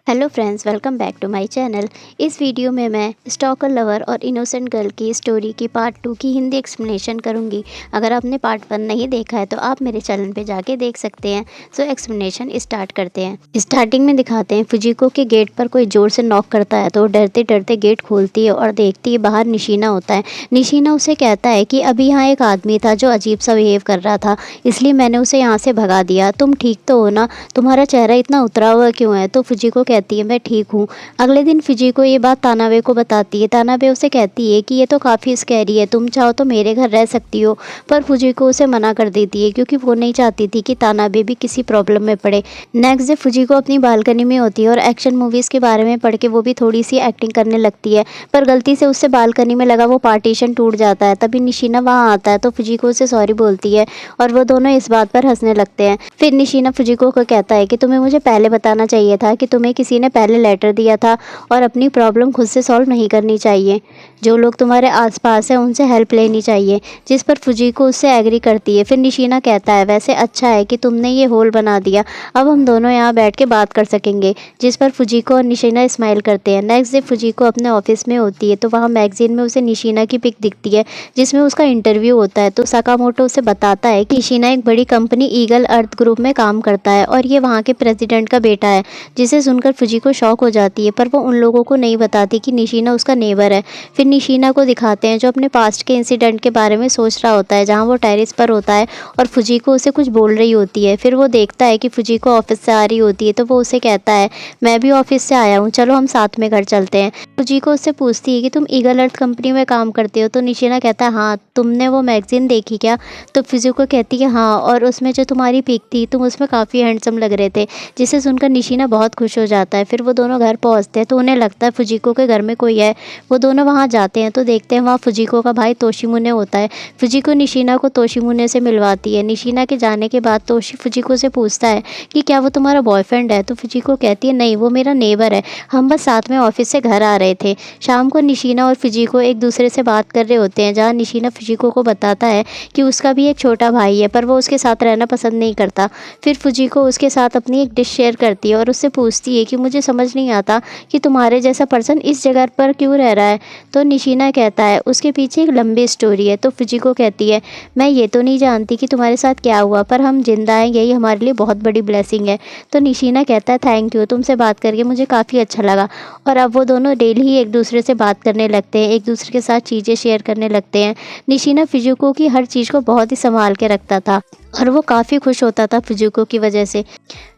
Hello friends, welcome back to my channel. इस video में मैं स्टॉकर लवर और इनोसेंट गर्ल की स्टोरी की पार्ट 2 की हिंदी एक्सप्लेनेशन करूंगी। अगर आपने पार्ट 1 नहीं देखा है तो आप मेरे चैनल पे जाके देख सकते हैं। सो एक्सप्लेनेशन स्टार्ट करते हैं। स्टार्टिंग में दिखाते हैं फुजिको के गेट पर कोई जोर से नॉक करता है तो डरते डरते गेट खोलती है और देखती है बाहर निशीना होता है। निशीना उसे कहता है कि अभी यहाँ एक आदमी था जो अजीब सा बिहेव कर रहा था, इसलिए मैंने उसे यहाँ से भगा दिया। तुम ठीक तो हो ना? तुम्हारा चेहरा इतना उतरा हुआ क्यों है? तो फुजिको कहती है मैं ठीक हूँ। अगले दिन फुजिको ये बात तानाबे को बताती है। तानाबे उसे कहती है कि ये तो काफ़ी स्कैरी है, तुम चाहो तो मेरे घर रह सकती हो। पर फुजिको उसे मना कर देती है क्योंकि वो नहीं चाहती थी कि तानाबे भी किसी प्रॉब्लम में पड़े। नेक्स्ट डे फुजिको अपनी बालकनी में होती है और एक्शन मूवीज़ के बारे में पढ़ के वो भी थोड़ी सी एक्टिंग करने लगती है, पर गलती से उससे बालकनी में लगा वो पार्टीशन टूट जाता है। तभी निशीना वहाँ आता है तो फुजिको उसे सॉरी बोलती है और वो दोनों इस बात पर हंसने लगते हैं। फिर निशीना फुजिको को कहता है कि तुम्हें मुझे पहले बताना चाहिए था कि तुम्हें किसी ने पहले लेटर दिया था और अपनी प्रॉब्लम खुद से सॉल्व नहीं करनी चाहिए। जो लोग तुम्हारे आसपास हैं उनसे हेल्प लेनी चाहिए। जिस पर फुजिको उससे एग्री करती है। फिर निशीना कहता है वैसे अच्छा है कि तुमने ये होल बना दिया, अब हम दोनों यहाँ बैठ के बात कर सकेंगे। जिस पर फुजिको और निशीना स्माइल करते हैं। नेक्स्ट डे फुजिको अपने ऑफिस में होती है तो वहाँ मैगजीन में उसे निशीना की पिक दिखती है जिसमें उसका इंटरव्यू होता है। तो साकामोटो उसे बताता है कि निशीना एक बड़ी कंपनी ईगल अर्थ ग्रुप में काम करता है और ये वहाँ के प्रेसिडेंट का बेटा है। जिसे सुनकर फुजिको शॉक हो जाती है, पर वो उन लोगों को नहीं बताती कि निशीना उसका नेबर है। फिर निशीना को दिखाते हैं जो अपने पास्ट के इंसिडेंट के बारे में सोच रहा होता है, जहाँ वो टेरेस पर होता है और फुजिको उसे कुछ बोल रही होती है। फिर वो देखता है कि फुजिको ऑफिस से आ रही होती है तो वो उसे कहता है मैं भी ऑफिस से आया हूँ, चलो हम साथ में घर चलते हैं। फुजिको उससे पूछती है कि तुम ईगल अर्थ कंपनी में काम करते हो? तो निशीना कहता है हाँ, तुमने वो मैगजीन देखी क्या? तो फुजिको कहती है हाँ, और उसमें जो तुम्हारी पिक थी तुम उसमें काफ़ी हैंडसम लग रहे थे। जिसे सुनकर निशीना बहुत खुश हो जाता है। फिर वो दोनों घर पहुंचते हैं तो उन्हें लगता है फुजिको के घर में कोई है। वो दोनों वहां जाते हैं तो देखते हैं वहाँ फुजिको का भाई तोशिमुने होता है। फुजिको निशीना को तोशिमुने से मिलवाती है। निशीना के जाने के बाद तोशी फुजिको से पूछता है कि क्या वो तुम्हारा बॉयफ्रेंड है? तो फुजिको कहती है नहीं, वो मेरा नेबर है, हम बस साथ में ऑफिस से घर आ रहे थे। शाम को निशीना और फुजिको एक दूसरे से बात कर रहे होते हैं, जहाँ निशीना फुजिको को बताता है कि उसका भी एक छोटा भाई है पर वो उसके साथ रहना पसंद नहीं करता। फिर फुजिको उसके साथ अपनी एक डिश शेयर करती है और उससे पूछती है कि मुझे समझ नहीं आता कि तुम्हारे जैसा पर्सन इस जगह पर क्यों रह रहा है। तो निशीना कहता है उसके पीछे एक लंबी स्टोरी है। तो फुजिको कहती है मैं ये तो नहीं जानती कि तुम्हारे साथ क्या हुआ, पर हम जिंदा हैं यही हमारे लिए बहुत बड़ी ब्लेसिंग है। तो निशीना कहता है थैंक यू, तुमसे बात करके मुझे काफ़ी अच्छा लगा। और अब वो दोनों डेली ही एक दूसरे से बात करने लगते हैं, एक दूसरे के साथ चीज़ें शेयर करने लगते हैं। निशीना फुजिको की हर चीज़ को बहुत ही संभाल के रखता था और वो काफ़ी खुश होता था फुजिको की वजह से।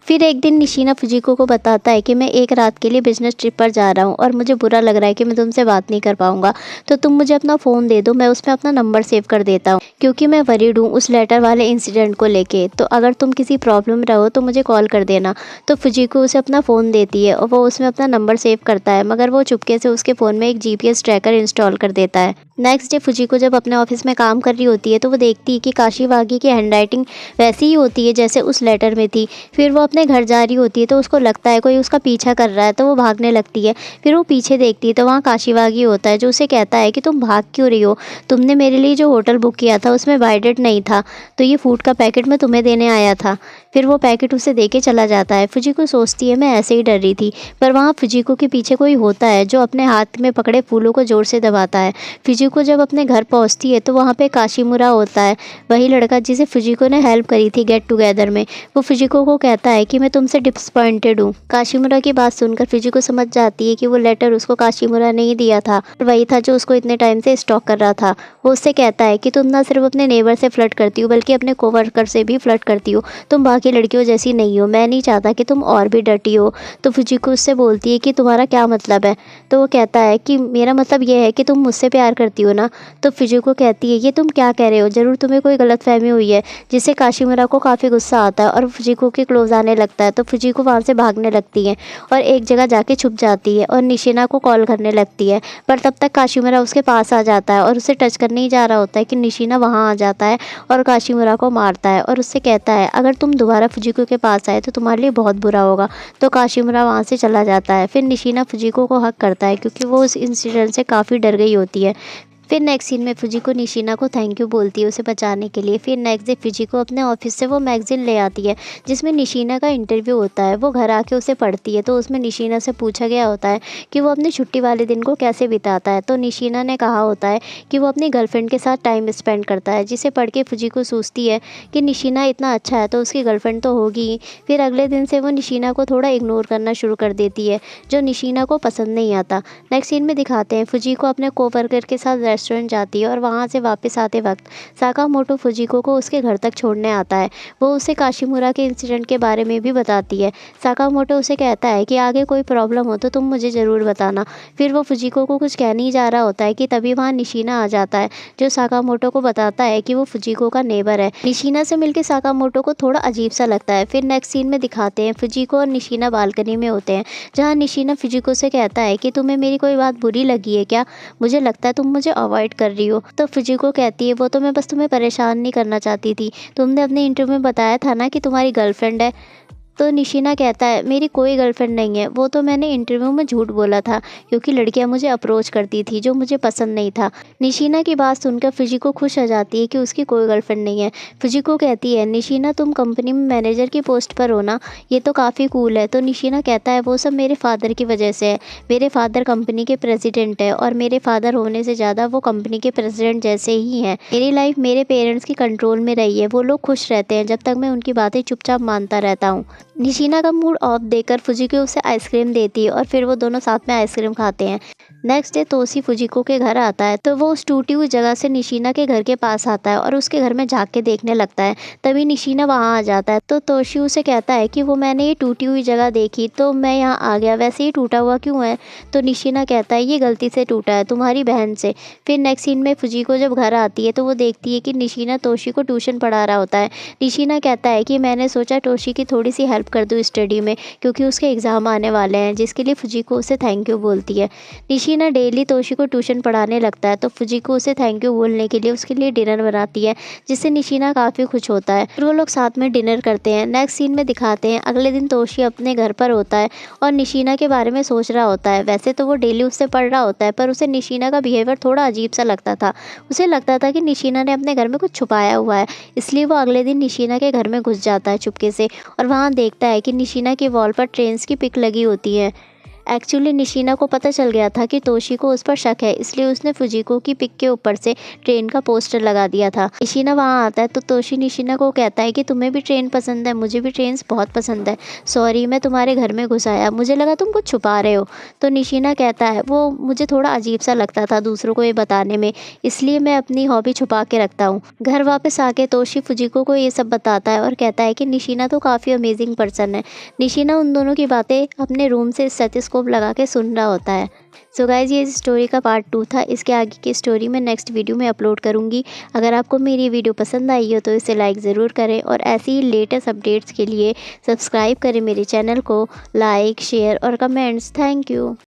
फिर एक दिन निशीना फुजिको को बताता है कि मैं एक रात के लिए बिजनेस ट्रिप पर जा रहा हूँ और मुझे बुरा लग रहा है कि मैं तुमसे बात नहीं कर पाऊंगा, तो तुम मुझे अपना फ़ोन दे दो, मैं उसमें अपना नंबर सेव कर देता हूँ क्योंकि मैं वरीड हूँ उस लेटर वाले इंसिडेंट को लेके। तो अगर तुम किसी प्रॉब्लम रहो तो मुझे कॉल कर देना। तो फुजिको उसे अपना फ़ोन देती है और वो उसमें अपना नंबर सेव करता है, मगर वो चुपके से उसके फ़ोन में एक GPS ट्रैकर इंस्टॉल कर देता है। नेक्स्ट डे फुजिको जब अपने ऑफिस में काम कर रही होती है तो वो देखती है कि काशीवागी की हैंडराइटिंग वैसी ही होती है जैसे उस लेटर में थी। फिर वो अपने घर जा रही होती है तो उसको लगता है कोई उसका पीछा कर रहा है तो वो भागने लगती है। फिर वो पीछे देखती है तो वहाँ काशीवागी होता है जो उसे कहता है कि तुम भाग क्यों रही हो, तुमने मेरे लिए जो होटल बुक किया था उसमें बाइडेट नहीं था, तो ये फूड का पैकेट मैं तुम्हें देने आया था। फिर वो पैकेट उसे देके चला जाता है। फुजिको सोचती है मैं ऐसे ही डर रही थी, पर वहाँ फुजिको के पीछे कोई होता है जो अपने हाथ में पकड़े फूलों को जोर से दबाता है। फुजिको जब अपने घर पहुँचती है तो वहाँ पे काशीमुरा होता है, वही लड़का जिसे फुजिको ने हेल्प करी थी गेट टुगेदर में। वो फुजिको को कहता है कि मैं तुमसे डिसअपॉइंटेड हूँ। काशीमुरा की बात सुनकर फुजिको समझ जाती है कि वो लेटर उसको काशीमुरा ने ही दिया था, वही था जो उसको इतने टाइम से स्टॉक कर रहा था। वो उससे कहता है कि तुम ना सिर्फ अपने नेबर से फ्लर्ट करती हो बल्कि अपने कोवर्कर से भी फ्लर्ट करती हो, तुम बाकी लड़कियों जैसी नहीं हो, मैं नहीं चाहता कि तुम और भी डर्टी हो। तो फुजिको उससे बोलती है कि तुम्हारा क्या मतलब है? तो वो कहता है कि मेरा मतलब ये है कि तुम मुझसे प्यार करती हो ना। तो फुजिको कहती है ये तुम क्या कह रहे हो, ज़रूर तुम्हें कोई गलतफहमी हुई है। जिससे काशीमुरा को काफ़ी गुस्सा आता है और फुजिको के क्लोज आने लगता है। तो फुजिको वहाँ से भागने लगती है और एक जगह जाके छुप जाती है और निशीना को कॉल करने लगती है, पर तब तक काशीमुरा उसके पास आ जाता है और उसे टच करने ही जा रहा होता है कि निशीना वहाँ आ जाता है और काशीमुरा को मारता है और उससे कहता है अगर तुम दोबारा फुजिको के पास आए तो तुम्हारे लिए बहुत बुरा होगा। तो काशीमुरा वहाँ से चला जाता है। फिर निशीना फुजिको को हक करता है क्योंकि वो उस इंसिडेंट से काफ़ी डर गई होती है। फिर नेक्स्ट सीन में फुजिको निशिना को थैंक यू बोलती है उसे बचाने के लिए। फिर नेक्स्ट डे फुजिको अपने ऑफिस से वो मैगज़ीन ले आती है जिसमें निशिना का इंटरव्यू होता है। वो घर आके उसे पढ़ती है तो उसमें निशिना से पूछा गया होता है कि वो अपनी छुट्टी वाले दिन को कैसे बिताता है। तो निशिना ने कहा होता है कि वो अपनी गर्लफ्रेंड के साथ टाइम स्पेंड करता है, जिसे पढ़ के फुजिको सोचती है कि निशिना इतना अच्छा है तो उसकी गर्लफ्रेंड तो होगी ही। फिर अगले दिन से वो निशिना को थोड़ा इग्नोर करना शुरू कर देती है, जो निशिना को पसंद नहीं आता। नेक्स्ट सीन में दिखाते हैं फुजिको अपने कोवर्कर के साथ रेस्टोरेंट जाती है और वहाँ से वापस आते वक्त साकामोटो फुजिको को उसके घर तक छोड़ने आता है। वो उसे काशिमुरा के इंसिडेंट के बारे में भी बताती है। साकामोटो उसे कहता है कि आगे कोई प्रॉब्लम हो तो तुम मुझे ज़रूर बताना। फिर वो फुजिको को कुछ कहने ही जा रहा होता है कि तभी वहाँ निशिना आ जाता है, जो साकामोटो को बताता है कि वो फुजिको का नेबर है। निशिना से मिलकर साकामोटो को थोड़ा अजीब सा लगता है। फिर नेक्स्ट सीन में दिखाते हैं फुजिको और निशिना बालकनी में होते हैं, जहाँ निशिना फुजिको से कहता है कि तुम्हें मेरी कोई बात बुरी लगी है क्या? मुझे लगता है तुम मुझे अवॉइड कर रही हो। तो फुजिको कहती है वो तो मैं बस तुम्हें परेशान नहीं करना चाहती थी, तुमने अपने इंटरव्यू में बताया था ना कि तुम्हारी गर्लफ्रेंड है। तो निशिना कहता है मेरी कोई गर्लफ्रेंड नहीं है, वो तो मैंने इंटरव्यू में झूठ बोला था क्योंकि लड़कियां मुझे अप्रोच करती थी जो मुझे पसंद नहीं था। निशिना की बात सुनकर फुजिको खुश हो जाती है कि उसकी कोई गर्लफ्रेंड नहीं है। फुजिको कहती है निशिना तुम कंपनी में मैनेजर की पोस्ट पर हो ना, ये तो काफ़ी कूल है। तो निशिना कहता है वो सब मेरे फादर की वजह से है, मेरे फादर कंपनी के प्रेसिडेंट है और मेरे फादर होने से ज़्यादा वो कंपनी के प्रेसिडेंट जैसे ही हैं। मेरी लाइफ मेरे पेरेंट्स की कंट्रोल में रही है, वो लोग खुश रहते हैं जब तक मैं उनकी बातें चुपचाप मानता रहता हूँ। निशिना का मूड ऑफ देकर फुजिको उसे आइसक्रीम देती है और फिर वो दोनों साथ में आइसक्रीम खाते हैं। नेक्स्ट डे तोशी फुजिको के घर आता है तो वो उस टूटी हुई जगह से निशिना के घर के पास आता है और उसके घर में झाँक के देखने लगता है। तभी निशिना वहाँ आ जाता है तो तोशी उसे कहता है कि वो मैंने ये टूटी हुई जगह देखी तो मैं यहाँ आ गया, वैसे ही टूटा हुआ क्यों है? तो निशिना कहता है ये गलती से टूटा है तुम्हारी बहन से। फिर नेक्स्ट सीन में फुजिको जब घर आती है तो वो देखती है कि निशिना तोशी को ट्यूशन पढ़ा रहा होता है। निशिना कहता है कि मैंने सोचा तोशी की थोड़ी सी हेल्प कर दूँ स्टडी में क्योंकि उसके एग्ज़ाम आने वाले हैं, जिसके लिए फुजिको उसे थैंक यू बोलती है। निशिना डेली तोशी को ट्यूशन पढ़ाने लगता है तो फुजिको उसे थैंक यू बोलने के लिए उसके लिए डिनर बनाती है, जिससे निशिना काफ़ी खुश होता है। फिर वो लोग साथ में डिनर करते हैं। नेक्स्ट सीन में दिखाते हैं अगले दिन तोशी अपने घर पर होता है और निशिना के बारे में सोच रहा होता है। वैसे तो वो डेली उससे पढ़ रहा होता है पर उसे निशिना का बिहेवियर थोड़ा अजीब सा लगता था। उसे लगता था कि निशिना ने अपने घर में कुछ छुपाया हुआ है, इसलिए वो अगले दिन निशिना के घर में घुस जाता है चुपके से और वहाँ देखता है कि निशिना की वॉल पर ट्रेन्स की पिक लगी होती है। एक्चुअली निशिना को पता चल गया था कि तोशी को उस पर शक है, इसलिए उसने फुजिको की पिक के ऊपर से ट्रेन का पोस्टर लगा दिया था। निशिना वहाँ आता है तो तोशी निशिना को कहता है कि तुम्हें भी ट्रेन पसंद है, मुझे भी ट्रेन्स बहुत पसंद है, सॉरी मैं तुम्हारे घर में घुस आया, मुझे लगा तुम कुछ छुपा रहे हो। तो निशिना कहता है वो मुझे थोड़ा अजीब सा लगता था दूसरों को ये बताने में, इसलिए मैं अपनी हॉबी छुपा के रखता हूँ। घर वापस आके तोशी फुजिको को ये सब बताता है और कहता है कि निशिना तो काफ़ी अमेजिंग पर्सन है। निशिना उन दोनों की बातें अपने रूम से स्टेथोस्कोप लगा के सुन रहा होता है। सो गाइज ये इस स्टोरी का पार्ट 2 था। इसके आगे की स्टोरी मैं नेक्स्ट वीडियो में अपलोड करूँगी। अगर आपको मेरी वीडियो पसंद आई हो तो इसे लाइक ज़रूर करें और ऐसी ही लेटेस्ट अपडेट्स के लिए सब्सक्राइब करें मेरे चैनल को। लाइक शेयर और कमेंट्स। Thank you.